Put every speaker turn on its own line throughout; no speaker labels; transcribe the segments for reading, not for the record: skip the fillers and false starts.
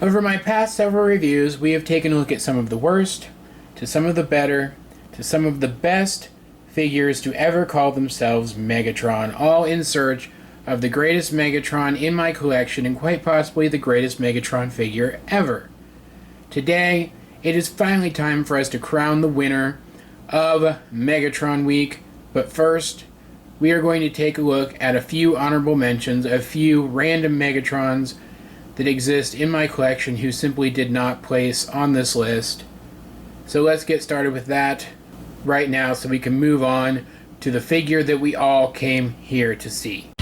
Over my past several reviews, we have taken a look at some of the worst, to some of the better, to some of the best figures to ever call themselves Megatron, all in search of the greatest Megatron in my collection and quite possibly the greatest Megatron figure ever. Today, it is finally time for us to crown the winner of Megatron Week, but first, we are going to take a look at a few honorable mentions, a few random Megatrons that exist in my collection who simply did not place on this list. So let's get started with that right now so we can move on to the figure that we all came here to see.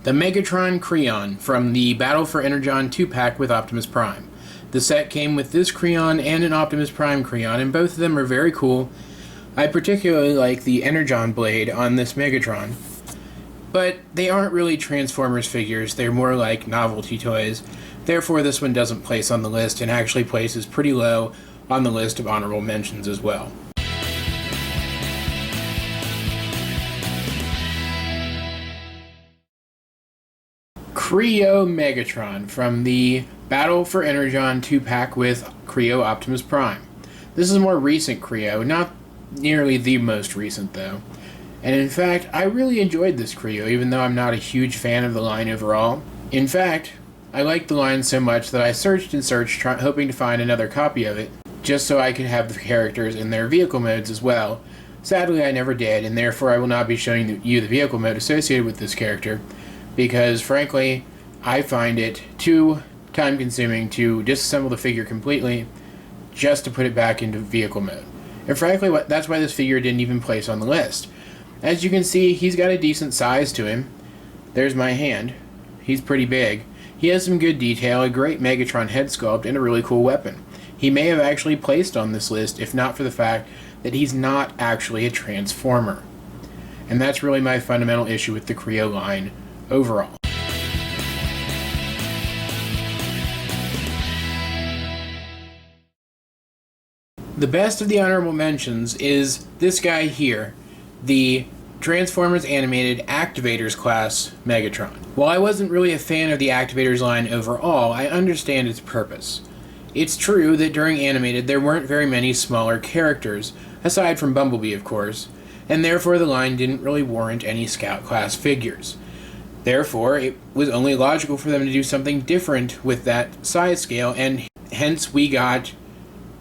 The Megatron Creon from the Battle for Energon 2-pack with Optimus Prime. The set came with this Creon and an Optimus Prime Creon, and both of them are very cool. I particularly like the Energon blade on this Megatron, but they aren't really Transformers figures, they're more like novelty toys. Therefore this one doesn't place on the list and actually places pretty low on the list of honorable mentions as well. Creo Megatron from the Battle for Energon 2-pack with Creo Optimus Prime. This is a more recent Creo, not nearly the most recent though. And in fact, I really enjoyed this Creo, even though I'm not a huge fan of the line overall. In fact, I liked the line so much that I searched and searched, hoping to find another copy of it, just so I could have the characters in their vehicle modes as well. Sadly, I never did, and therefore I will not be showing you the vehicle mode associated with this character, because frankly, I find it too time-consuming to disassemble the figure completely just to put it back into vehicle mode. And frankly, that's why this figure didn't even place on the list. As you can see, he's got a decent size to him. There's my hand. He's pretty big. He has some good detail, a great Megatron head sculpt, and a really cool weapon. He may have actually placed on this list if not for the fact that he's not actually a Transformer. And that's really my fundamental issue with the Creo line overall. The best of the honorable mentions is this guy here, the Transformers Animated Activators class Megatron. While I wasn't really a fan of the Activators line overall, I understand its purpose. It's true that during Animated there weren't very many smaller characters, aside from Bumblebee of course, and therefore the line didn't really warrant any Scout class figures. Therefore, it was only logical for them to do something different with that size scale, and hence we got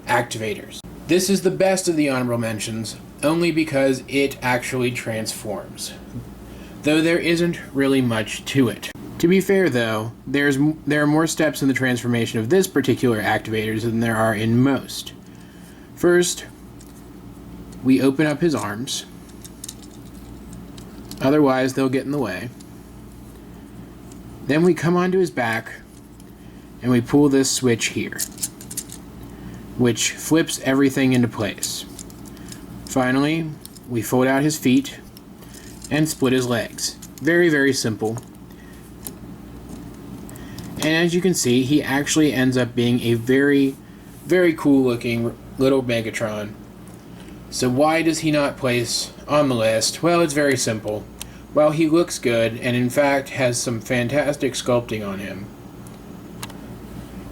Activators. This is the best of the honorable mentions, only because it actually transforms, though there isn't really much to it. To be fair though, there are more steps in the transformation of this particular Activators than there are in most. First, we open up his arms, otherwise they'll get in the way. Then we come onto his back, and we pull this switch here, which flips everything into place. Finally, we fold out his feet and split his legs. Very, very simple. And as you can see, he actually ends up being a very, very cool looking little Megatron. So why does he not place on the list? Well, it's very simple. Well, he looks good and in fact has some fantastic sculpting on him,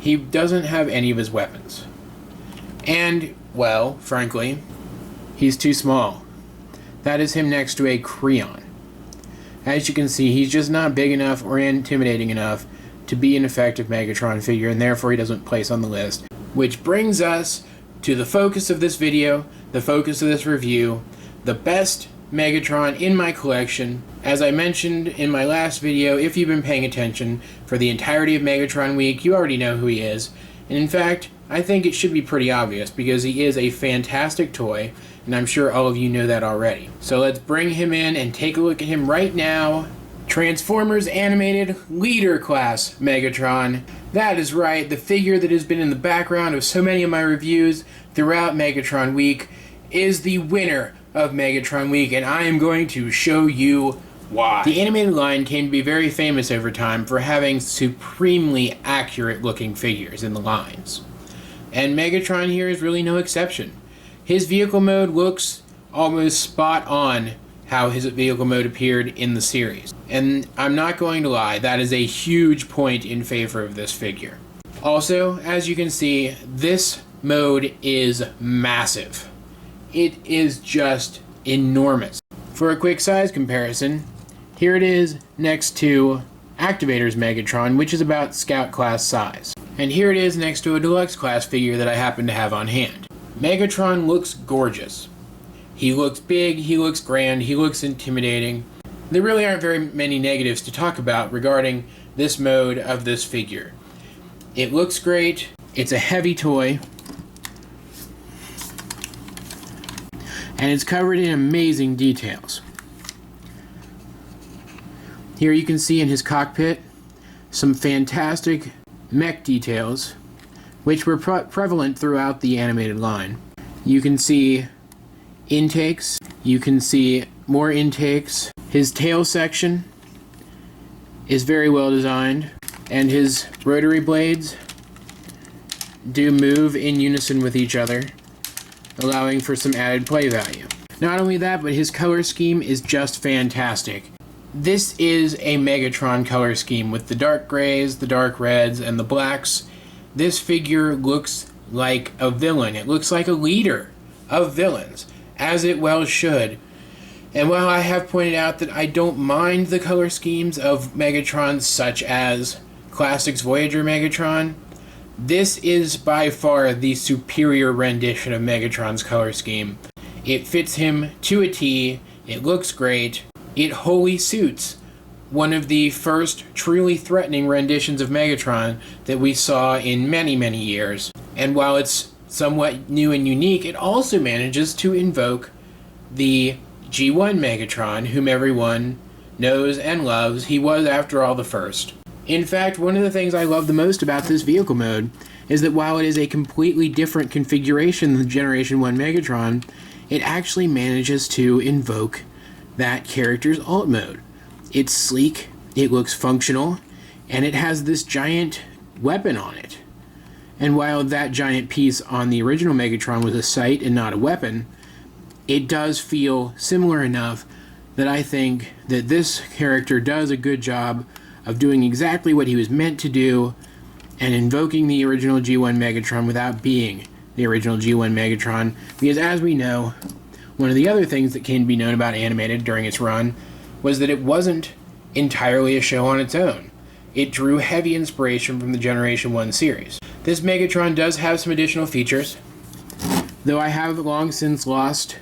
he doesn't have any of his weapons. And, well, frankly, he's too small. That is him next to a Creon. As you can see, he's just not big enough or intimidating enough to be an effective Megatron figure, and therefore he doesn't place on the list. Which brings us to the focus of this video, the focus of this review, the best Megatron in my collection. As I mentioned in my last video, if you've been paying attention for the entirety of Megatron Week, you already know who he is. And in fact, I think it should be pretty obvious because he is a fantastic toy, and I'm sure all of you know that already. So let's bring him in and take a look at him right now. Transformers Animated Leader Class Megatron. That is right, the figure that has been in the background of so many of my reviews throughout Megatron Week is the winner of Megatron Week, and I am going to show you why. The animated line came to be very famous over time for having supremely accurate looking figures in the lines. And Megatron here is really no exception. His vehicle mode looks almost spot on how his vehicle mode appeared in the series. And I'm not going to lie, that is a huge point in favor of this figure. Also, as you can see, this mode is massive. It is just enormous. For a quick size comparison, here it is next to Activator's Megatron, which is about Scout class size. And here it is next to a Deluxe class figure that I happen to have on hand. Megatron looks gorgeous. He looks big, he looks grand, he looks intimidating. There really aren't very many negatives to talk about regarding this mode of this figure. It looks great, it's a heavy toy, and it's covered in amazing details. Here you can see in his cockpit some fantastic mech details, which were prevalent throughout the animated line. You can see intakes, you can see more intakes. His tail section is very well designed, and his rotary blades do move in unison with each other, allowing for some added play value. Not only that, but his color scheme is just fantastic. This is a Megatron color scheme with the dark grays, the dark reds, and the blacks. This figure looks like a villain. It looks like a leader of villains, as it well should. And while I have pointed out that I don't mind the color schemes of Megatron, such as Classics Voyager Megatron, this is by far the superior rendition of Megatron's color scheme. It fits him to a T, it looks great, it wholly suits one of the first truly threatening renditions of Megatron that we saw in many, many years. And while it's somewhat new and unique, it also manages to invoke the G1 Megatron, whom everyone knows and loves. He was, after all, the first. In fact, one of the things I love the most about this vehicle mode is that while it is a completely different configuration than the Generation 1 Megatron, it actually manages to invoke that character's alt mode. It's sleek, it looks functional, and it has this giant weapon on it. And while that giant piece on the original Megatron was a sight and not a weapon, it does feel similar enough that I think that this character does a good job of doing exactly what he was meant to do and invoking the original G1 Megatron without being the original G1 Megatron, because as we know, one of the other things that can be known about Animated during its run was that it wasn't entirely a show on its own. It drew heavy inspiration from the Generation 1 series. This Megatron does have some additional features, though I have long since lost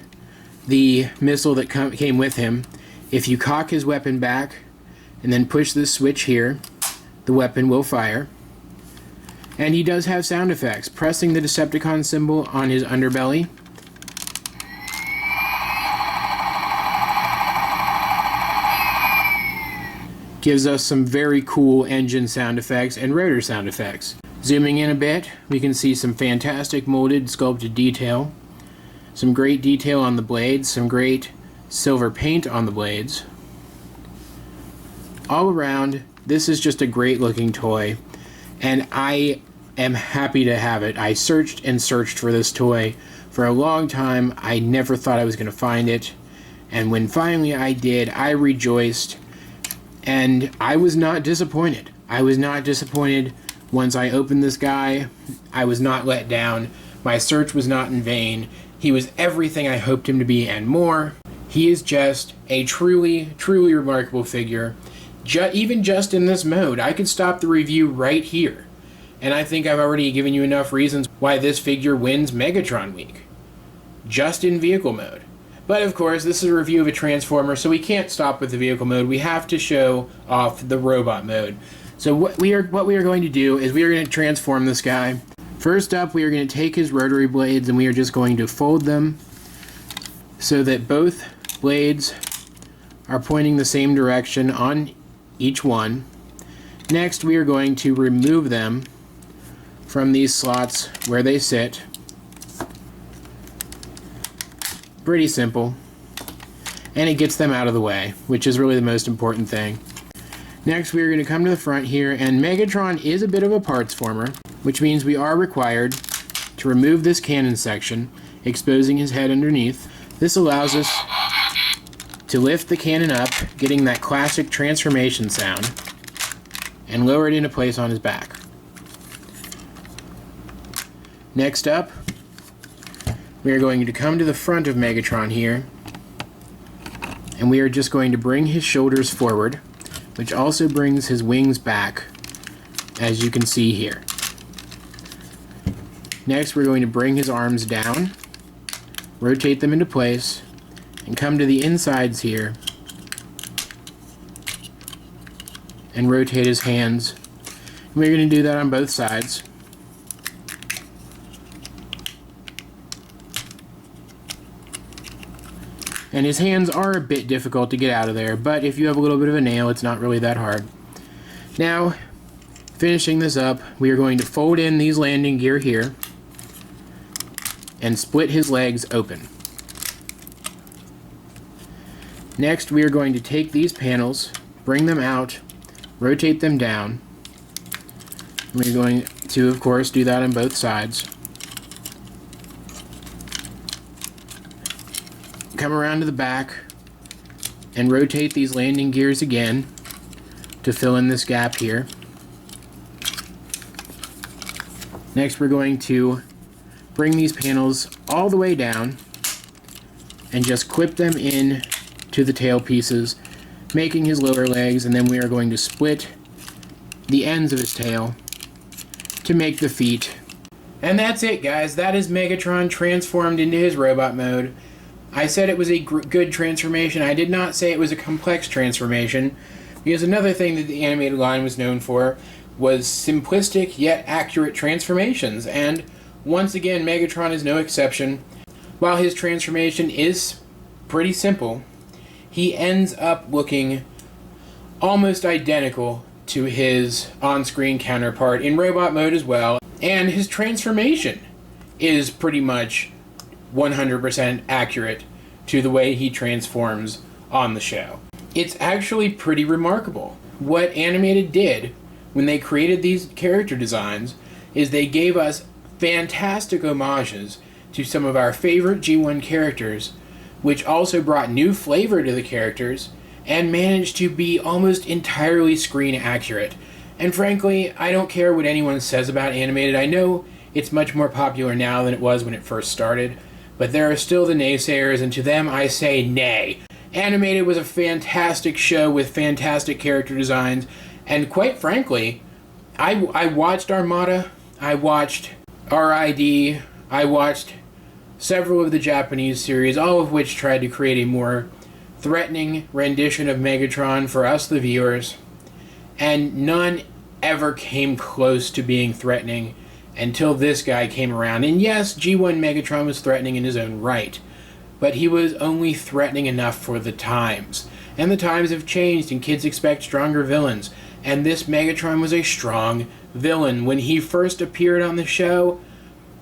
the missile that came with him. If you cock his weapon back and then push this switch here, the weapon will fire. And he does have sound effects. Pressing the Decepticon symbol on his underbelly gives us some very cool engine sound effects and rotor sound effects. Zooming in a bit, we can see some fantastic molded, sculpted detail, some great detail on the blades, some great silver paint on the blades. All around, this is just a great looking toy, and I am happy to have it. I searched and searched for this toy for a long time. I never thought I was going to find it, and when finally I did, I rejoiced. And I was not disappointed. I was not disappointed once I opened this guy. I was not let down. My search was not in vain. He was everything I hoped him to be and more. He is just a truly, truly remarkable figure. Even just in this mode, I could stop the review right here. And I think I've already given you enough reasons why this figure wins Megatron Week. Just in vehicle mode. But of course, this is a review of a Transformer, so we can't stop with the vehicle mode. We have to show off the robot mode. So what we are going to do is we are going to transform this guy. First up, we are going to take his rotary blades and we are just going to fold them so that both blades are pointing the same direction on each one. Next, we are going to remove them from these slots where they sit. Pretty simple. And it gets them out of the way, which is really the most important thing. Next, we are going to come to the front here, and Megatron is a bit of a parts former, which means we are required to remove this cannon section, exposing his head underneath. This allows us to lift the cannon up, getting that classic transformation sound, and lower it into place on his back. Next up, we are going to come to the front of Megatron here, and we are just going to bring his shoulders forward, which also brings his wings back, as you can see here. Next, we're going to bring his arms down, rotate them into place, and come to the insides here, and rotate his hands. We're going to do that on both sides. And his hands are a bit difficult to get out of there, but if you have a little bit of a nail, it's not really that hard. Now, finishing this up, we are going to fold in these landing gear here and split his legs open. Next, we are going to take these panels, bring them out, rotate them down. We're going to, of course, do that on both sides. Come around to the back and rotate these landing gears again to fill in this gap here. Next, we're going to bring these panels all the way down and just clip them in to the tail pieces, making his lower legs, and then we are going to split the ends of his tail to make the feet. And that's it, guys. That is Megatron transformed into his robot mode. I said it was a good transformation. I did not say it was a complex transformation, because another thing that the animated line was known for was simplistic yet accurate transformations, and once again Megatron is no exception. While his transformation is pretty simple, he ends up looking almost identical to his on-screen counterpart in robot mode as well, and his transformation is pretty much 100% accurate to the way he transforms on the show. It's actually pretty remarkable. What Animated did when they created these character designs is they gave us fantastic homages to some of our favorite G1 characters, which also brought new flavor to the characters and managed to be almost entirely screen accurate. And frankly, I don't care what anyone says about Animated. I know it's much more popular now than it was when it first started, but there are still the naysayers, and to them I say nay. Animated was a fantastic show with fantastic character designs, and quite frankly, I watched Armada, I watched RID, I watched several of the Japanese series, all of which tried to create a more threatening rendition of Megatron for us, the viewers, and none ever came close to being threatening until this guy came around. And yes, G1 Megatron was threatening in his own right, but he was only threatening enough for the times. And the times have changed, and kids expect stronger villains. And this Megatron was a strong villain. When he first appeared on the show,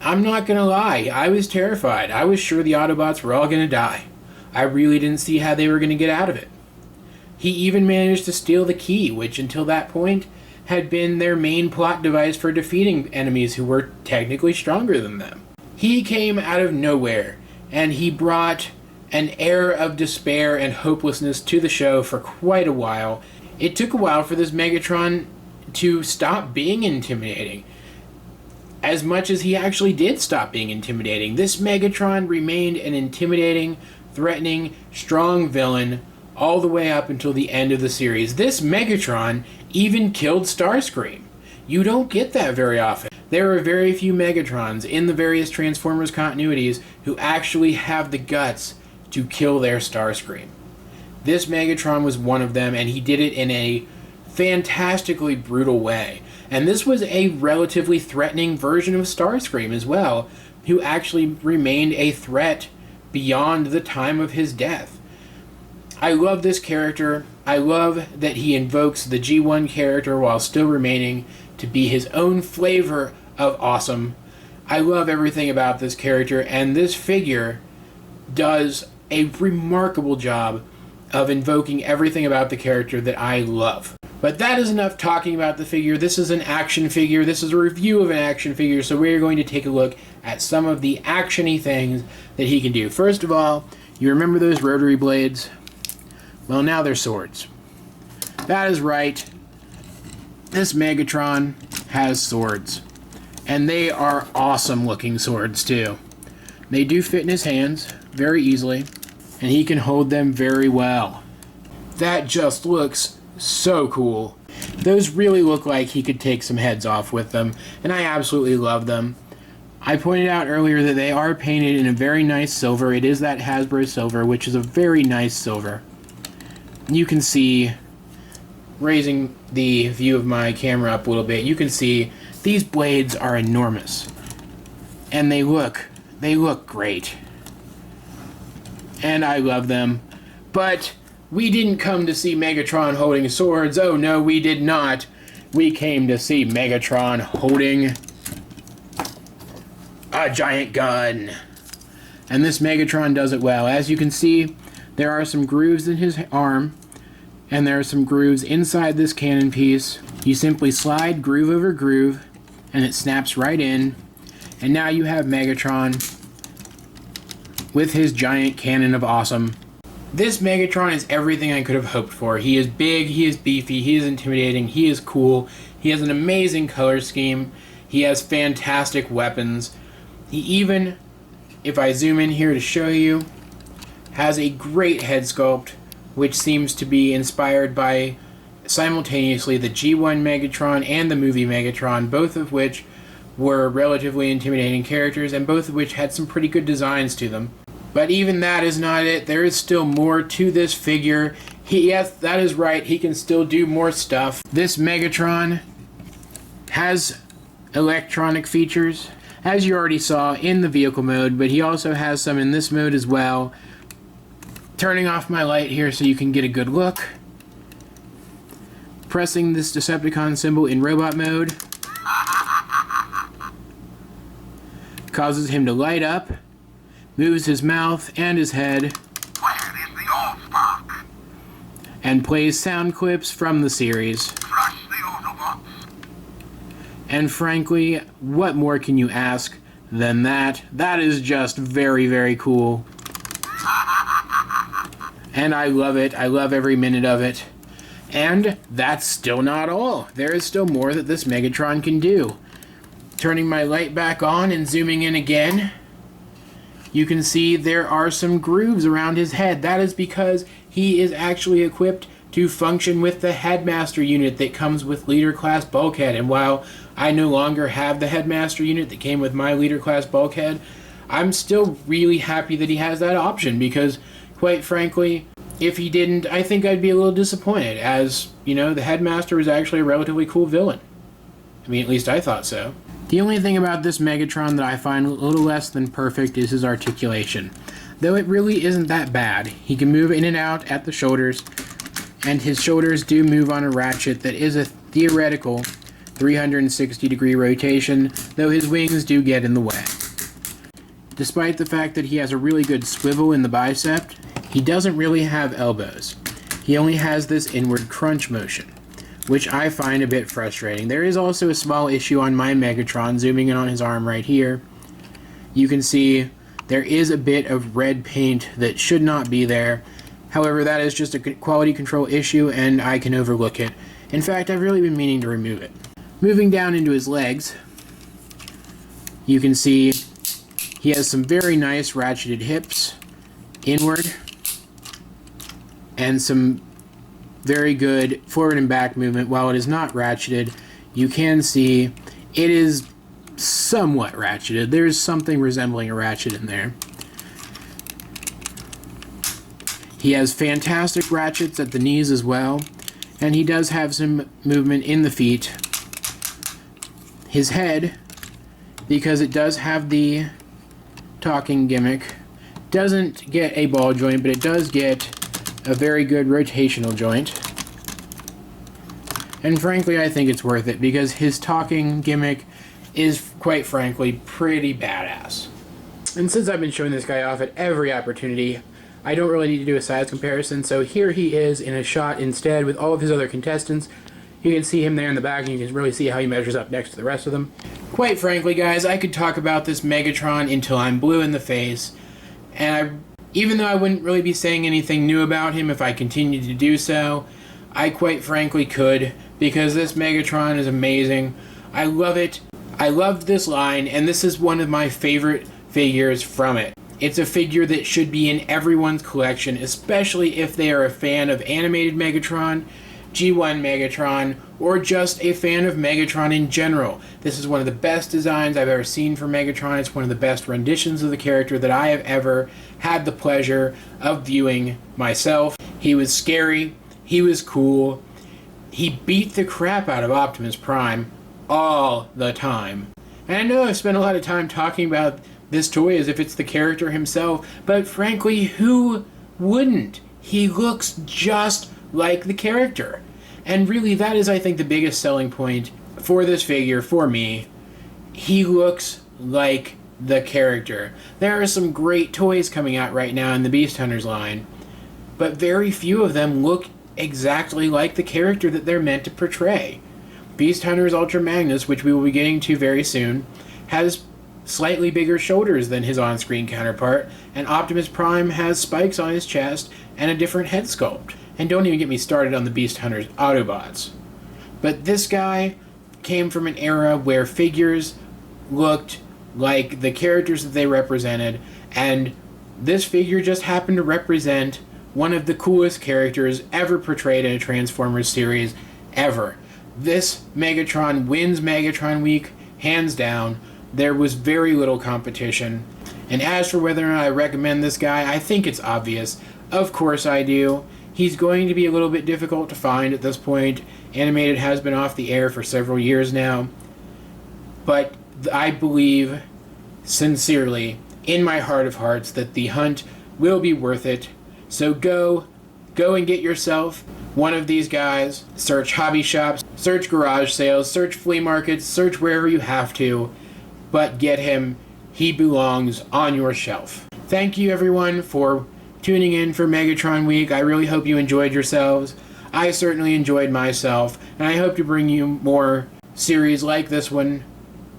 I'm not gonna lie, I was terrified. I was sure the Autobots were all gonna die. I really didn't see how they were gonna get out of it. He even managed to steal the key, which until that point had been their main plot device for defeating enemies who were technically stronger than them. He came out of nowhere, and he brought an air of despair and hopelessness to the show for quite a while. It took a while for this Megatron to stop being intimidating. As much as he actually did stop being intimidating, this Megatron remained an intimidating, threatening, strong villain all the way up until the end of the series. This Megatron even killed Starscream. You don't get that very often. There are very few Megatrons in the various Transformers continuities who actually have the guts to kill their Starscream. This Megatron was one of them, and he did it in a fantastically brutal way. And this was a relatively threatening version of Starscream as well, who actually remained a threat beyond the time of his death. I love this character. I love that he invokes the G1 character while still remaining to be his own flavor of awesome. I love everything about this character, and this figure does a remarkable job of invoking everything about the character that I love. But that is enough talking about the figure. This is an action figure. This is a review of an action figure, so we're going to take a look at some of the action-y things that he can do. First of all, you remember those rotary blades? Well, now they're swords. That is right. This Megatron has swords. And they are awesome looking swords too. They do fit in his hands very easily, and he can hold them very well. That just looks so cool. Those really look like he could take some heads off with them, and I absolutely love them. I pointed out earlier that they are painted in a very nice silver. It is that Hasbro silver, which is a very nice silver. You can see, raising the view of my camera up a little bit, you can see these blades are enormous. And they look great. And I love them. But we didn't come to see Megatron holding swords. Oh no, we did not. We came to see Megatron holding a giant gun. And this Megatron does it well. As you can see, there are some grooves in his arm, and there are some grooves inside this cannon piece. You simply slide groove over groove, and it snaps right in. And now you have Megatron with his giant cannon of awesome. This Megatron is everything I could have hoped for. He is big, he is beefy, he is intimidating, he is cool, he has an amazing color scheme, he has fantastic weapons. He even, if I zoom in here to show you, has a great head sculpt, which seems to be inspired by simultaneously the G1 Megatron and the movie Megatron, both of which were relatively intimidating characters, and both of which had some pretty good designs to them. But even that is not it. There is still more to this figure. Yes, that is right, he can still do more stuff. This Megatron has electronic features, as you already saw in the vehicle mode, but he also has some in this mode as well. Turning off my light here so you can get a good look. Pressing this Decepticon symbol in robot mode causes him to light up, moves his mouth and his head, and plays sound clips from the series. And frankly, what more can you ask than that? That is just very, very cool. And I love it. I love every minute of it. And that's still not all. There is still more that this Megatron can do. Turning my light back on and zooming in again, you can see there are some grooves around his head. That is because he is actually equipped to function with the Headmaster unit that comes with Leader Class Bulkhead. And while I no longer have the Headmaster unit that came with my Leader Class Bulkhead, I'm still really happy that he has that option, because quite frankly, if he didn't, I think I'd be a little disappointed, as, you know, the Headmaster was actually a relatively cool villain. I mean, at least I thought so. The only thing about this Megatron that I find a little less than perfect is his articulation. Though it really isn't that bad. He can move in and out at the shoulders, and his shoulders do move on a ratchet that is a theoretical 360-degree rotation, though his wings do get in the way. Despite the fact that he has a really good swivel in the bicep, he doesn't really have elbows. He only has this inward crunch motion, which I find a bit frustrating. There is also a small issue on my Megatron, zooming in on his arm right here. You can see there is a bit of red paint that should not be there. However, that is just a quality control issue, and I can overlook it. In fact, I've really been meaning to remove it. Moving down into his legs, you can see he has some very nice ratcheted hips inward, and some very good forward and back movement. While it is not ratcheted, you can see it is somewhat ratcheted. There is something resembling a ratchet in there. He has fantastic ratchets at the knees as well, and he does have some movement in the feet. His head, because it does have the talking gimmick, doesn't get a ball joint, but it does get a very good rotational joint. And frankly, I think it's worth it, because his talking gimmick is, quite frankly, pretty badass. And since I've been showing this guy off at every opportunity, I don't really need to do a size comparison, so here he is in a shot instead with all of his other contestants. You can see him there in the back, and you can really see how he measures up next to the rest of them. Quite frankly, guys, I could talk about this Megatron until I'm blue in the face, and Even though I wouldn't really be saying anything new about him if I continued to do so, I quite frankly could, because this Megatron is amazing. I love it. I loved this line, and this is one of my favorite figures from it. It's a figure that should be in everyone's collection, especially if they are a fan of animated Megatron, G1 Megatron, or just a fan of Megatron in general. This is one of the best designs I've ever seen for Megatron. It's one of the best renditions of the character that I have ever had the pleasure of viewing myself. He was scary. He was cool. He beat the crap out of Optimus Prime all the time. And I know I've spent a lot of time talking about this toy as if it's the character himself, but frankly, who wouldn't? He looks just like the character. And really, that is, I think, the biggest selling point for this figure, for me. He looks like the character. There are some great toys coming out right now in the Beast Hunters line, but very few of them look exactly like the character that they're meant to portray. Beast Hunters Ultra Magnus, which we will be getting to very soon, has slightly bigger shoulders than his on-screen counterpart, and Optimus Prime has spikes on his chest and a different head sculpt. And don't even get me started on the Beast Hunters Autobots. But this guy came from an era where figures looked like the characters that they represented, and this figure just happened to represent one of the coolest characters ever portrayed in a Transformers series ever. This Megatron wins Megatron Week, hands down. There was very little competition. And as for whether or not I recommend this guy, I think it's obvious. Of course I do. He's going to be a little bit difficult to find at this point. Animated has been off the air for several years now. But I believe, sincerely, in my heart of hearts, that the hunt will be worth it. So go and get yourself one of these guys. Search hobby shops, search garage sales, search flea markets, search wherever you have to. But get him. He belongs on your shelf. Thank you, everyone, for tuning in for Megatron Week. I really hope you enjoyed yourselves. I certainly enjoyed myself, and I hope to bring you more series like this one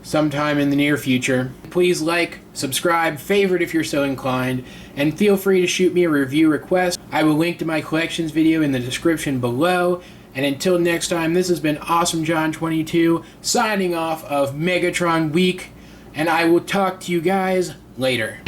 sometime in the near future. Please like, subscribe, favorite if you're so inclined, and feel free to shoot me a review request. I will link to my collections video in the description below. And until next time, this has been Awesome John 22 signing off of Megatron Week, and I will talk to you guys later.